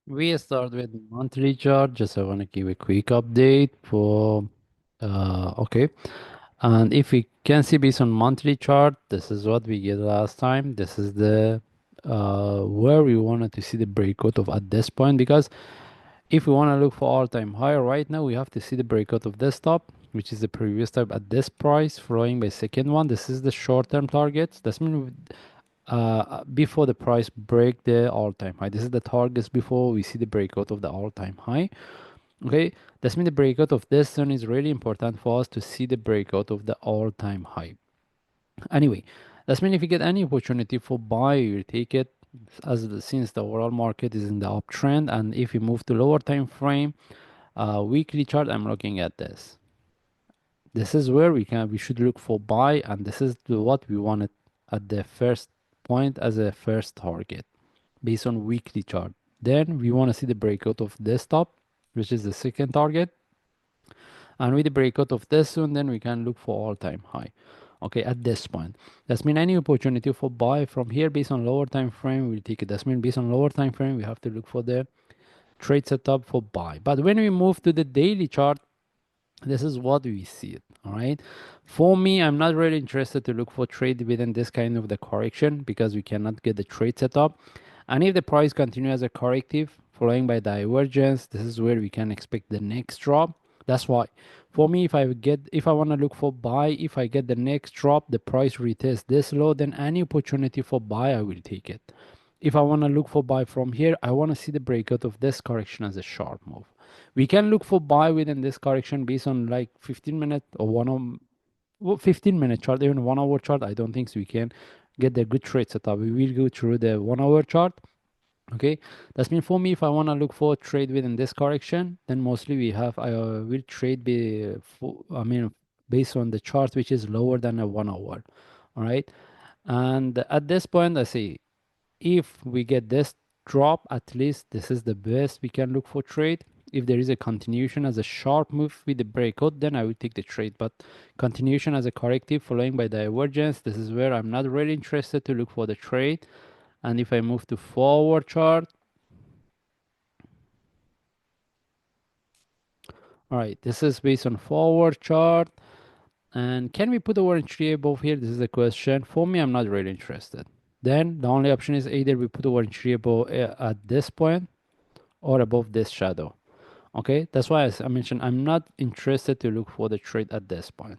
We start with monthly chart. Just I want to give a quick update for okay. And if we can see based on monthly chart, this is what we get last time. This is the where we wanted to see the breakout of at this point, because if we want to look for all-time high right now, we have to see the breakout of this top, which is the previous top at this price, following by second one. This is the short-term targets. That's mean before the price break the all-time high. This is the targets before we see the breakout of the all-time high. Okay, that's mean the breakout of this zone is really important for us to see the breakout of the all-time high. Anyway, that's mean if you get any opportunity for buy, you take it since the overall market is in the uptrend. And if you move to lower time frame, weekly chart, I'm looking at this. This is where we should look for buy, and this is what we wanted at the first point as a first target based on weekly chart. Then we want to see the breakout of this top, which is the second target. And with the breakout of this one, then we can look for all-time high. Okay, at this point. That's mean any opportunity for buy from here based on lower time frame, we'll take it. That's mean based on lower time frame, we have to look for the trade setup for buy. But when we move to the daily chart, this is what we see it. All right, for me, I'm not really interested to look for trade within this kind of the correction, because we cannot get the trade setup. And if the price continues as a corrective following by divergence, this is where we can expect the next drop. That's why for me, if I want to look for buy, if I get the next drop, the price retest this low, then any opportunity for buy, I will take it. If I want to look for buy from here, I want to see the breakout of this correction as a sharp move. We can look for buy within this correction based on like 15-minute or 15-minute chart, even 1 hour chart. I don't think so we can get the good trade setup. We will go through the 1 hour chart. Okay, that's mean for me, if I want to look for trade within this correction, then mostly I will trade based on the chart which is lower than a 1 hour. All right, and at this point, I say if we get this drop, at least this is the best we can look for trade. If there is a continuation as a sharp move with the breakout, then I will take the trade. But continuation as a corrective following by divergence, this is where I'm not really interested to look for the trade. And if I move to forward chart, all right, this is based on forward chart. And can we put our entry above here? This is the question. For me, I'm not really interested. Then the only option is either we put our entry above at this point or above this shadow. Okay, that's why as I mentioned, I'm not interested to look for the trade at this point.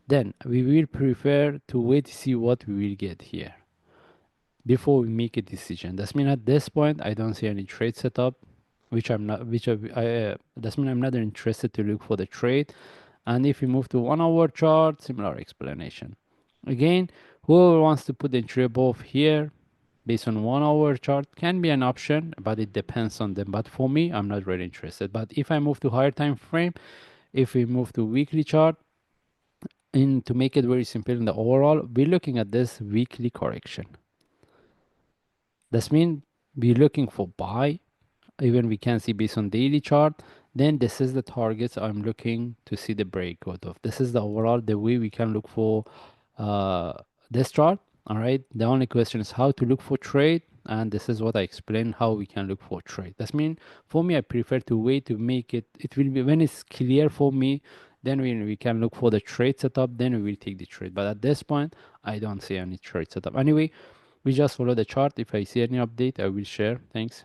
Then we will prefer to wait to see what we will get here before we make a decision. That's mean at this point I don't see any trade setup, which I'm not, which that's mean I'm not interested to look for the trade. And if we move to 1 hour chart, similar explanation. Again, whoever wants to put the entry above here based on 1 hour chart can be an option, but it depends on them. But for me, I'm not really interested. But if I move to higher time frame, if we move to weekly chart, and to make it very simple in the overall, we're looking at this weekly correction. That's mean we're looking for buy. Even we can see based on daily chart, then this is the targets I'm looking to see the breakout of. This is the overall the way we can look for uh, this chart. All right, the only question is how to look for trade, and this is what I explained how we can look for trade. That's mean for me, I prefer to wait to make it. It will be when it's clear for me, then we can look for the trade setup, then we will take the trade. But at this point, I don't see any trade setup. Anyway, we just follow the chart. If I see any update, I will share. Thanks.